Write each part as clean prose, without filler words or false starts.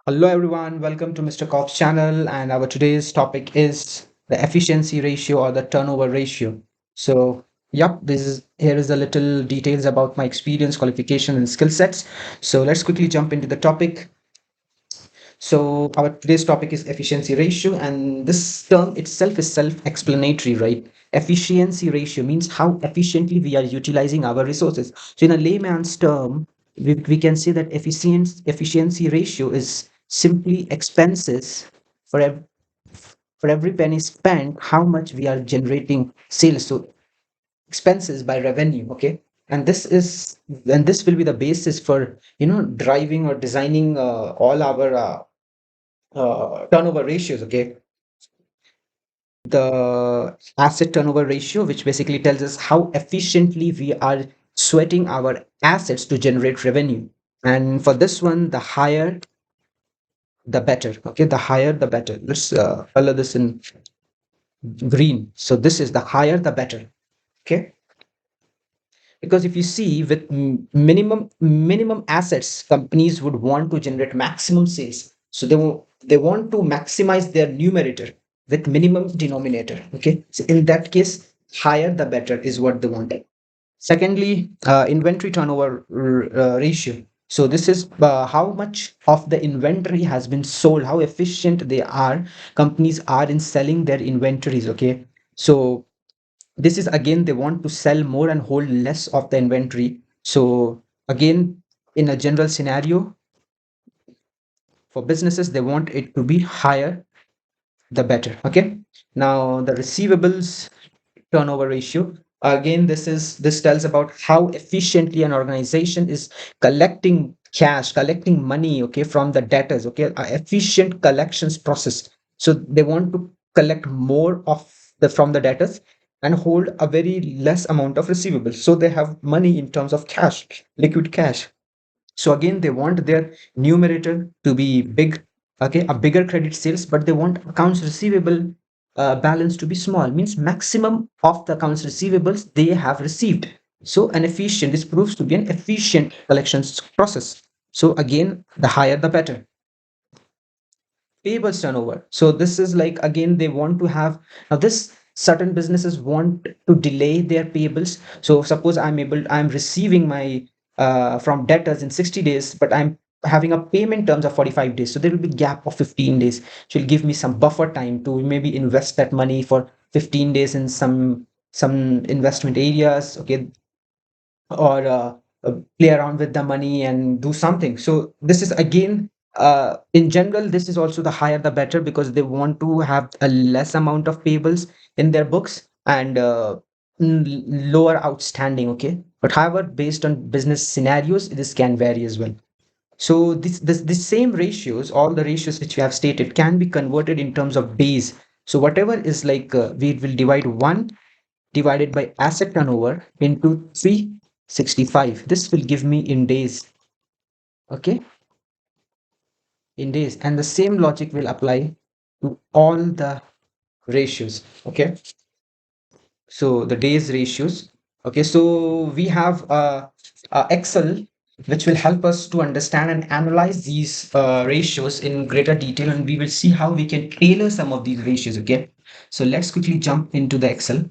Hello everyone, welcome to Mr. Koff's channel, and our today's topic is the efficiency ratio or the turnover ratio. So, yep, this is here is a little details about my experience, qualification, and skill sets. So let's quickly jump into the topic. So our today's topic is efficiency ratio, and this term itself is self-explanatory, right? Efficiency ratio means how efficiently we are utilizing our resources. So in a layman's term, we can say that efficiency ratio is simply expenses for for every penny spent, how much we are generating sales. So expenses by revenue, okay? And this will be the basis for driving or designing all our turnover ratios, okay? The asset turnover ratio, which basically tells us how efficiently we are sweating our assets to generate revenue. And for this one, the higher, the better, okay? The higher, the better. Let's color this in green. So this is the higher, the better, okay? Because if you see with minimum assets, companies would want to generate maximum sales, so they want to maximize their numerator with minimum denominator, okay? So in that case, higher the better is what they want. Secondly, inventory turnover ratio. So this is how much of the inventory has been sold, how efficient companies are in selling their inventories, okay? So this is again, they want to sell more and hold less of the inventory. So again, in a general scenario, for businesses, they want it to be higher the better, okay? Now the receivables turnover ratio, again, this tells about how efficiently an organization is collecting cash, collecting money, okay, from the debtors, okay? A efficient collections process. So they want to collect more of the from the debtors and hold a very less amount of receivables, so they have money in terms of cash, liquid cash. So again, they want their numerator to be big, okay, a bigger credit sales, but they want accounts receivable balance to be small, means maximum of the accounts receivables they have received. So an efficient, this proves to be an efficient collections process. So again, the higher the better. Payables turnover. So this is like, again, they want to have, now this certain businesses want to delay their payables. So suppose I'm receiving my from debtors in 60 days, but I'm having a payment terms of 45 days. So there will be gap of 15 days, which will give me some buffer time to maybe invest that money for 15 days in some investment areas, okay? Or play around with the money and do something. So this is again, in general, this is also the higher the better, because they want to have a less amount of payables in their books and lower outstanding, okay? But however, based on business scenarios, this can vary as well. So this same ratios, all the ratios which we have stated, can be converted in terms of days. So whatever is like, we will divide 1 divided by asset turnover into 365. This will give me in days, okay? In days. And the same logic will apply to all the ratios, okay? So the days ratios, okay? So we have Excel, which will help us to understand and analyze these ratios in greater detail, and we will see how we can tailor some of these ratios, okay? So let's quickly jump into the Excel.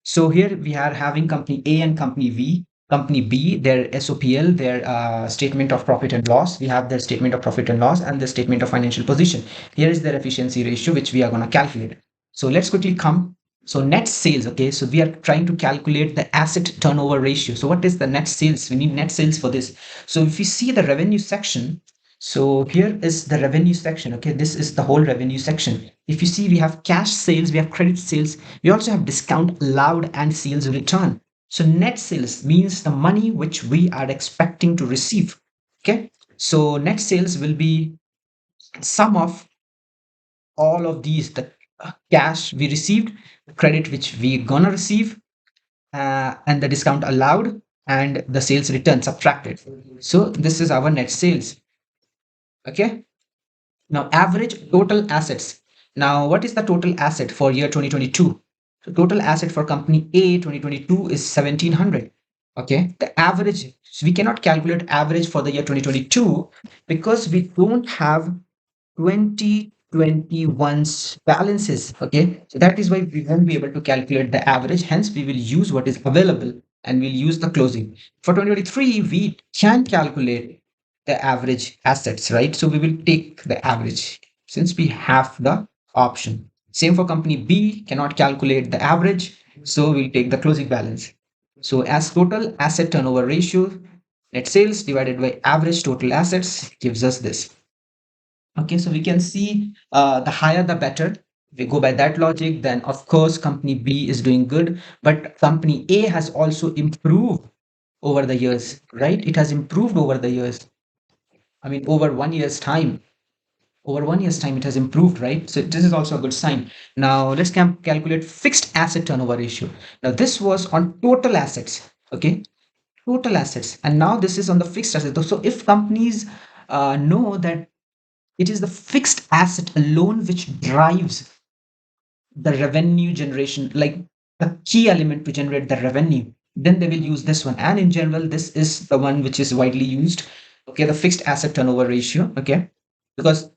So here we are having company A and company V. Company B, their SOPL, their statement of profit and loss. We have their statement of profit and loss and the statement of financial position. Here is their efficiency ratio, which we are going to calculate. So let's quickly come. So net sales, okay. So we are trying to calculate the asset turnover ratio. So what is the net sales? We need net sales for this. So if you see the revenue section, so here is the revenue section, okay. This is the whole revenue section. If you see, we have cash sales, we have credit sales, we also have discount allowed and sales return. So net sales means the money which we are expecting to receive, okay. So net sales will be sum of all of these, the cash we received, credit which we gonna receive, and the discount allowed and the sales return subtracted. So this is our net sales, okay. Now, average total assets. Now, what is the total asset for year 2022? So, total asset for company A 2022 is 1700. Okay, the average, so we cannot calculate average for the year 2022 because we don't have 2021's balances. Okay, so that is why we won't be able to calculate the average. Hence, we will use what is available and we'll use the closing. For 2023, we can calculate the average assets, right? So we will take the average since we have the option. Same for company B, cannot calculate the average. So we'll take the closing balance. So as total asset turnover ratio, net sales divided by average total assets gives us this. Okay, so we can see the higher the better. We go by that logic, then of course company B is doing good, but company A has also improved over the years, right? It has improved over the years. I mean, over 1 year's time. Over 1 year's time, it has improved, right? So this is also a good sign. Now let's calculate fixed asset turnover ratio. Now this was on total assets, okay? Total assets, and now this is on the fixed assets. So if companies know that it is the fixed asset alone which drives the revenue generation, like the key element to generate the revenue, then they will use this one. And in general, this is the one which is widely used. Okay, the fixed asset turnover ratio. Okay, because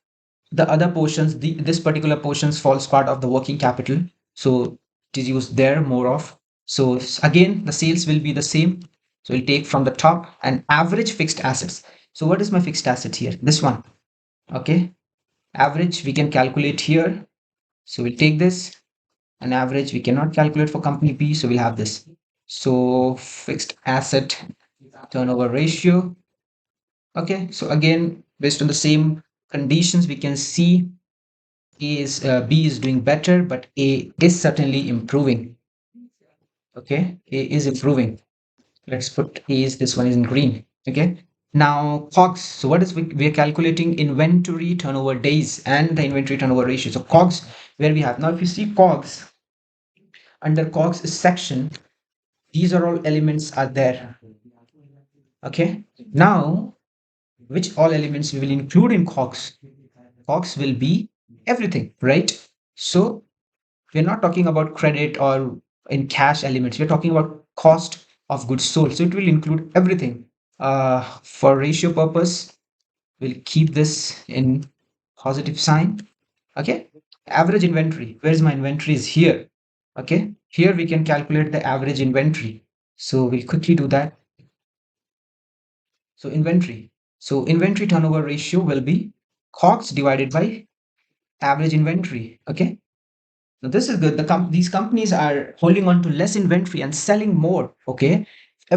the other portions, this particular portions falls part of the working capital, so it is used there more of. So again, the sales will be the same. So we'll take from the top and average fixed assets. So what is my fixed asset here? This one. Okay, average we can calculate here. So we'll take this. An average we cannot calculate for company B, so we'll have this. So fixed asset turnover ratio. Okay, so again, based on the same conditions, we can see B is doing better, but A is certainly improving. Okay, A is improving. Let's put A is, this one is in green. Okay, now COGS. So what is we are calculating inventory turnover days and the inventory turnover ratio. So COGS, where we have now, if you see COGS, under COGS section, these are all elements are there. Okay, now which all elements we will include in COGS? COGS will be everything, right? So we're not talking about credit or in cash elements. We're talking about cost of goods sold. So it will include everything. For ratio purpose, we'll keep this in positive sign. Okay. Average inventory. Where is my inventory? Is here. Okay. Here we can calculate the average inventory. So we'll quickly do that. So inventory. So inventory turnover ratio will be COGS divided by average inventory. Okay. Now this is good. These companies are holding on to less inventory and selling more. Okay,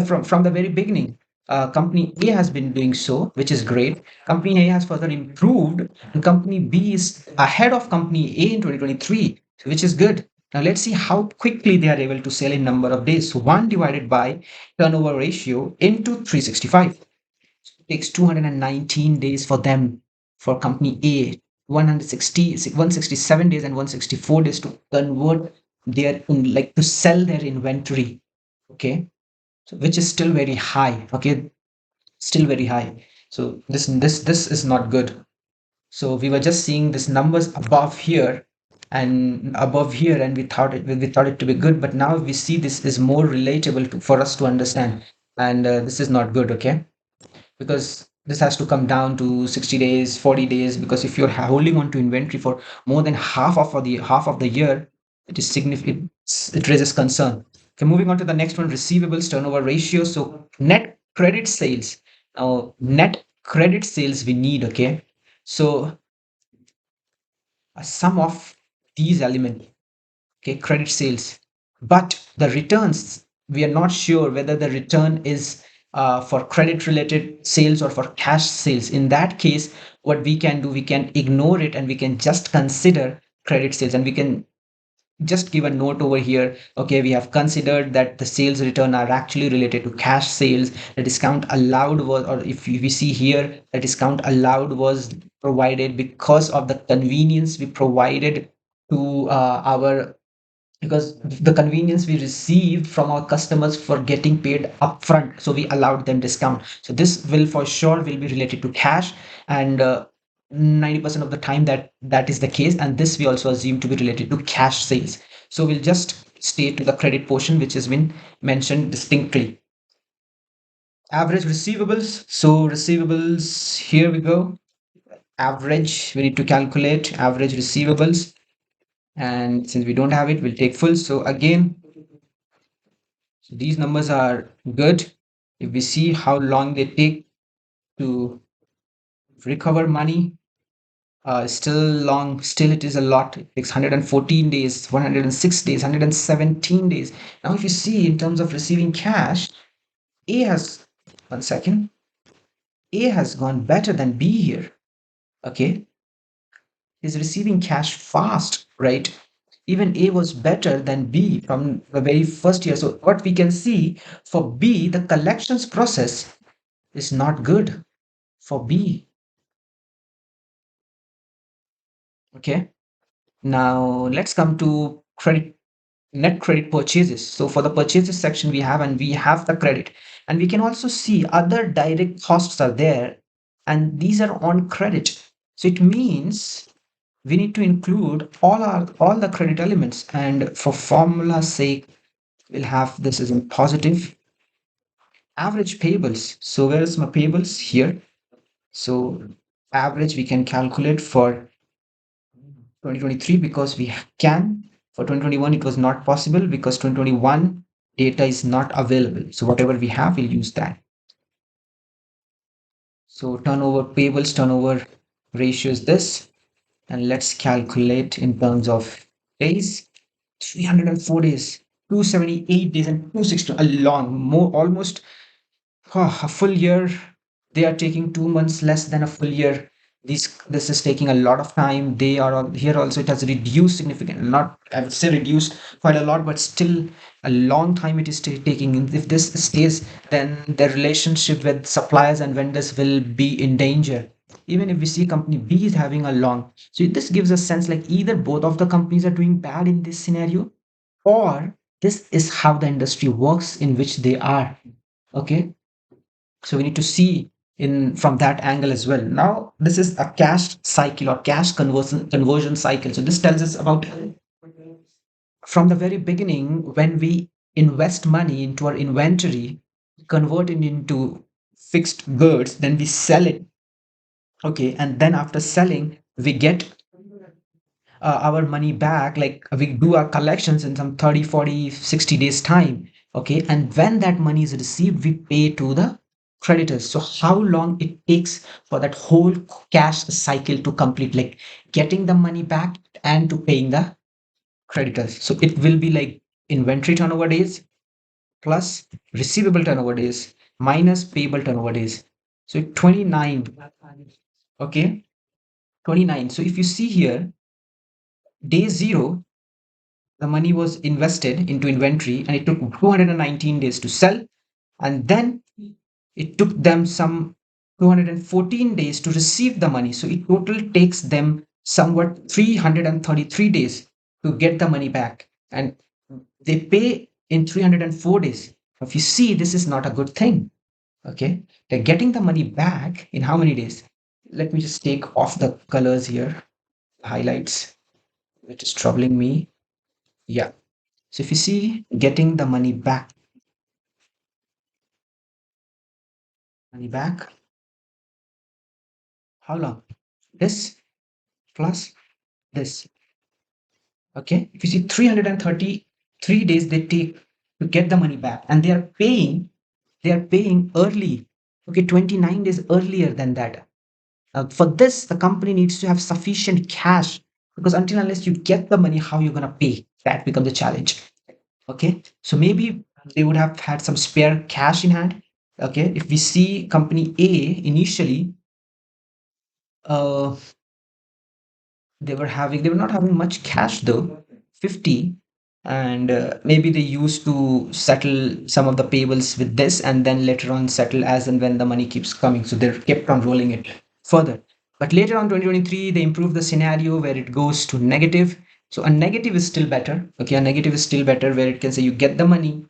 from the very beginning, company A has been doing so, which is great. Company A has further improved, and company B is ahead of company A in 2023, which is good. Now let's see how quickly they are able to sell in number of days. So one divided by turnover ratio into 365 takes 219 days for them, for company A, 167 days and 164 days to convert their like to sell their inventory. Okay, so which is still very high. Okay, still very high. So this is not good. So we were just seeing these numbers above here and above here, and we thought it to be good, but now we see this is more relatable for us to understand, and this is not good. Okay, because this has to come down to 60 days, 40 days, because if you're holding on to inventory for more than half of the year, it is significant. It raises concern. Okay, moving on to the next one, receivables turnover ratio. So net credit sales. Now net credit sales we need. Okay, so a sum of these elements. Okay, credit sales, but the returns, we are not sure whether the return is for credit related sales or for cash sales. In that case, what we can do, we can ignore it and we can just consider credit sales, and we can just give a note over here. Okay, we have considered that the sales return are actually related to cash sales. The discount allowed was, or if we see here, the discount allowed was provided because of the convenience we provided to our, because the convenience we received from our customers for getting paid upfront, so we allowed them discount. So this will for sure will be related to cash, and 90% of the time that is the case, and this we also assume to be related to cash sales. So we'll just stay to the credit portion which has been mentioned distinctly. Average receivables. So receivables, here we go. Average, we need to calculate average receivables. And since we don't have it, we'll take full. So again, these numbers are good. If we see how long they take to recover money, still long, still it is a lot. It takes 114 days, 106 days, 117 days. Now, if you see in terms of receiving cash, A has, one second, A has gone better than B here. Okay, is receiving cash fast, right? Even A was better than B from the very first year. So what we can see for B, the collections process is not good for B. Okay. Now let's come to credit, net credit purchases. So for the purchases section we have the credit, and we can also see other direct costs are there, and these are on credit. So it means we need to include all the credit elements, and for formula's sake we'll have this as in positive. Average payables, so where is my payables here? So average we can calculate for 2023 because we can. For 2021 it was not possible because 2021 data is not available, so whatever we have we'll use that. So turnover, payables turnover ratio is this, and let's calculate in terms of days. 304 days, 278 days, and 260, a long, more almost a full year. They are taking 2 months less than a full year. This is taking a lot of time. They are here also. It has reduced significantly. Not, I would say, reduced quite a lot, but still a long time it is taking. If this stays, then the relationship with suppliers and vendors will be in danger. Even if we see company B is having a long, so this gives a sense like either both of the companies are doing bad in this scenario, or this is how the industry works in which they are. Okay, so we need to see in from that angle as well. Now this is a cash cycle or cash conversion cycle. So this tells us about from the very beginning when we invest money into our inventory, convert it into fixed goods, then we sell it. Okay, and then after selling we get our money back, like we do our collections in some 30, 40, 60 days time. Okay, and when that money is received we pay to the creditors. So how long it takes for that whole cash cycle to complete, like getting the money back and to paying the creditors? So it will be like inventory turnover days plus receivable turnover days minus payable turnover days. So 29. Okay, 29. So if you see here, day zero the money was invested into inventory and it took 219 days to sell, and then it took them some 214 days to receive the money. So it total takes them somewhat 333 days to get the money back, and they pay in 304 days. If you see, this is not a good thing. Okay, they're getting the money back in how many days? Let me just take off the colors here, highlights, which is troubling me. Yeah, so if you see getting the money back, how long? This plus this. Okay. If you see 333 days they take to get the money back, and they are paying early. Okay, 29 days earlier than that. For this, the company needs to have sufficient cash, because until unless you get the money, how you're gonna pay? That becomes a challenge. Okay, so maybe they would have had some spare cash in hand. Okay, if we see company A initially, uh, they were not having much cash though, 50, and maybe they used to settle some of the payables with this and then later on settle as and when the money keeps coming, so they kept on rolling it further. But later on 2023 they improved the scenario where it goes to negative. So a negative is still better. Okay, a negative is still better, where it can say you get the money,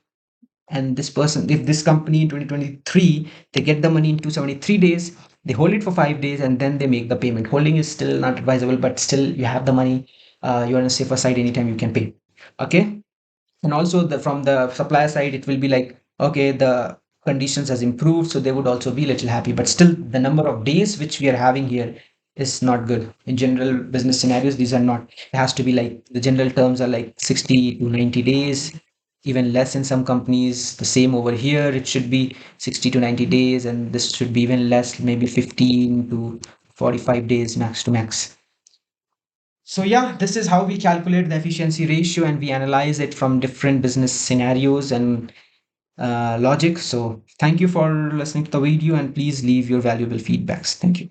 and this person, if this company in 2023 they get the money in 273 days, they hold it for 5 days and then they make the payment. Holding is still not advisable, but still you have the money, you're on a safer side, anytime you can pay. Okay, and also the from the supplier side it will be like, okay, the conditions has improved, so they would also be a little happy. But still, the number of days which we are having here is not good. In general business scenarios, these are not. It has to be like the general terms are like 60 to 90 days, even less in some companies. The same over here, it should be 60 to 90 days, and this should be even less, maybe 15 to 45 days max to max. So yeah, this is how we calculate the efficiency ratio, and we analyze it from different business scenarios and logic. So thank you for listening to the video, and please leave your valuable feedbacks. Thank you.